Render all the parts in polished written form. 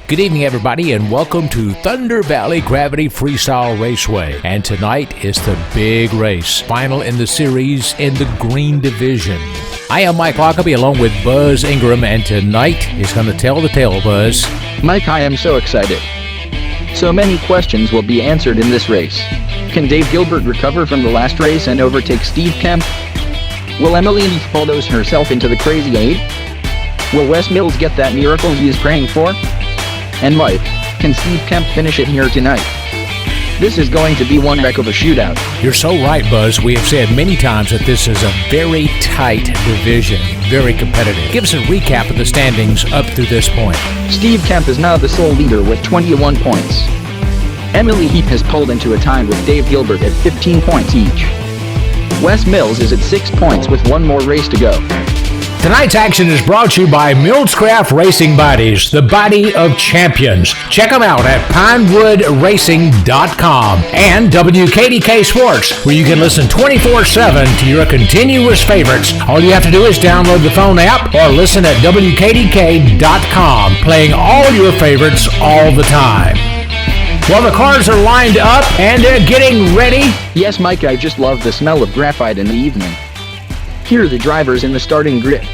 Good evening, everybody, and welcome to Thunder Valley Gravity Freestyle Raceway. And tonight is the big race, final in the series in the Green Division. I am Mike Lockaby along with Buzz Ingram, and tonight is going to tell the tale, Buzz. Mike, I am so excited. So many questions will be answered in this race. Can Dave Gilbert recover from the last race and overtake Steve Kemp? Will Emily Heath bulldoze herself into the Crazy 8? Will Wes Mills get that miracle he is praying for? And Mike, can Steve Kemp finish it here tonight? This is going to be one heck of a shootout. You're so right, Buzz. We have said many times that this is a very tight division, very competitive. Give us a recap of the standings up through this point. Steve Kemp is now the sole leader with 21 points. Emily Heath has pulled into a tie with Dave Gilbert at 15 points each. Wes Mills is at 6 points with one more race to go. Tonight's action is brought to you by Millscraft Racing Bodies, the body of champions. Check them out at pinewoodracing.com and WKDK Sports, where you can listen 24/7 to your continuous favorites. All you have to do is download the phone app or listen at WKDK.com, playing all your favorites all the time. Well, the cars are lined up and they're getting ready. Yes, Mike, I just love the smell of graphite in the evening. Here are the drivers in the starting grid.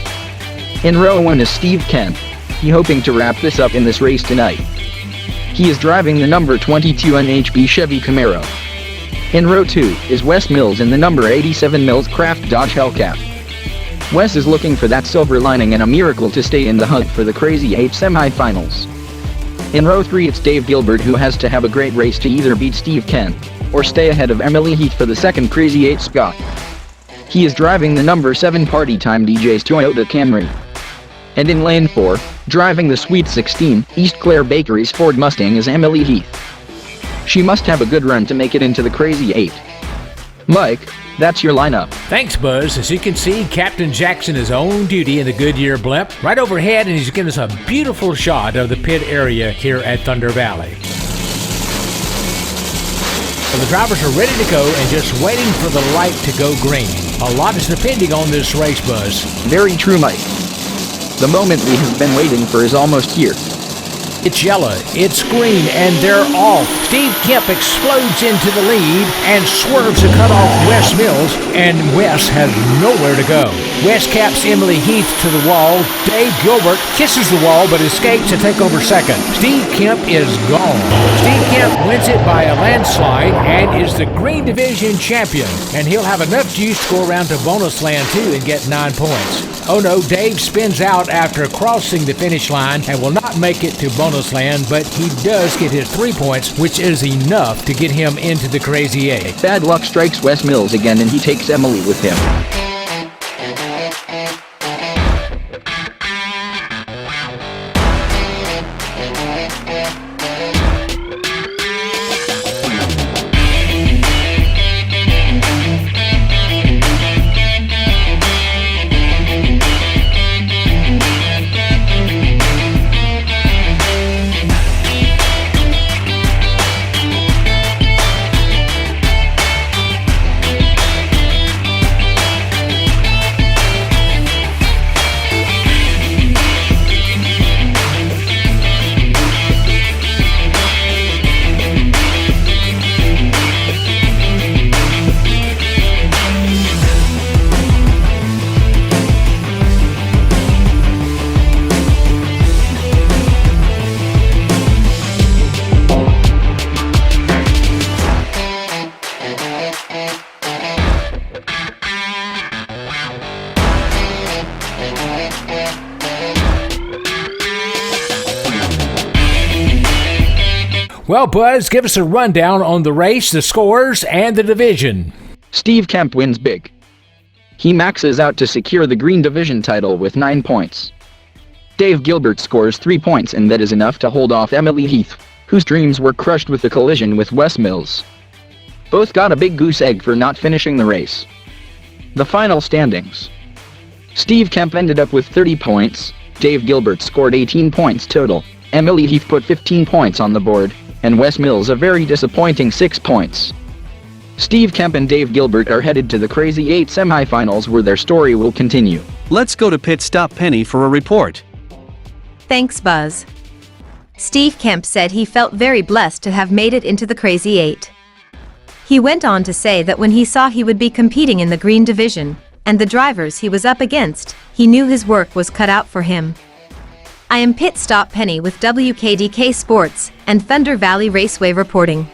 In row 1 is Steve Kemp. He's hoping to wrap this up in this race tonight. He is driving the number 22 NHB Chevy Camaro. In row 2 is Wes Mills in the number 87 Mills Craft Dodge Hellcat. Wes is looking for that silver lining and a miracle to stay in the hunt for the Crazy 8 semifinals. In row 3 it's Dave Gilbert, who has to have a great race to either beat Steve Kemp or stay ahead of Emily Heath for the second Crazy 8 spot. He is driving the number 7 Party Time DJ's Toyota Camry. And in lane 4, driving the Sweet 16 East Clare Bakery's Ford Mustang is Emily Heath. She must have a good run to make it into the Crazy 8. Mike, that's your lineup. Thanks, Buzz. As you can see, Captain Jackson is on duty in the Goodyear blimp right overhead, and he's giving us a beautiful shot of the pit area here at Thunder Valley. So the drivers are ready to go and just waiting for the light to go green. A lot is depending on this race, Buzz. Very true, Mike. The moment we have been waiting for is almost here. It's yellow, it's green, and they're off. Steve Kemp explodes into the lead and swerves to cut off Wes Mills, and Wes has nowhere to go. Wes caps Emily Heath to the wall. Dave Gilbert kisses the wall but escapes to take over second. Steve Kemp is gone. Steve Kemp wins it by a landslide and is the Green Division champion, and he'll have enough juice to go around to bonus land too and get 9 points. Oh no, Dave spins out after crossing the finish line and will not make it to bonus land, but he does get his 3 points, which is enough to get him into the Crazy 8. Bad luck strikes Wes Mills again, and he takes Emily with him. Well, Buzz, give us a rundown on the race, the scores, and the division. Steve Kemp wins big. He maxes out to secure the Green Division title with 9 points. Dave Gilbert scores 3 points, and that is enough to hold off Emily Heath, whose dreams were crushed with the collision with Wes Mills. Both got a big goose egg for not finishing the race. The final standings. Steve Kemp ended up with 30 points, Dave Gilbert scored 18 points total, Emily Heath put 15 points on the board, and Wes Mills a very disappointing 6 points. Steve Kemp and Dave Gilbert are headed to the Crazy 8 semifinals, where their story will continue. Let's go to Pit Stop Penny for a report. Thanks, Buzz. Steve Kemp said he felt very blessed to have made it into the Crazy Eight. He went on to say that when he saw he would be competing in the green division, and the drivers he was up against, he knew his work was cut out for him. I am Pit Stop Penny with WKDK Sports and Thunder Valley Raceway reporting.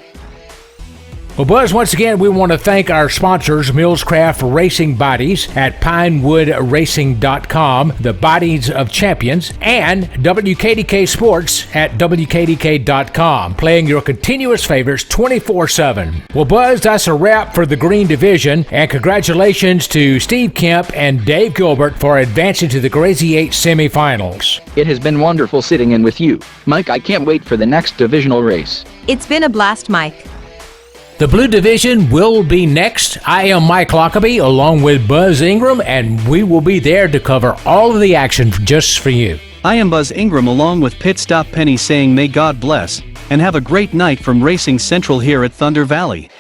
Well, Buzz, once again, we want to thank our sponsors, Millscraft Racing Bodies at PinewoodRacing.com, the Bodies of Champions, and WKDK Sports at WKDK.com, playing your continuous favorites 24/7. Well, Buzz, that's a wrap for the Green Division, and congratulations to Steve Kemp and Dave Gilbert for advancing to the Crazy 8 semifinals. It has been wonderful sitting in with you, Mike. I can't wait for the next divisional race. It's been a blast, Mike. The Blue Division will be next. I am Mike Lockaby along with Buzz Ingram, and we will be there to cover all of the action just for you. I am Buzz Ingram along with Pit Stop Penny saying may God bless, and have a great night from Racing Central here at Thunder Valley.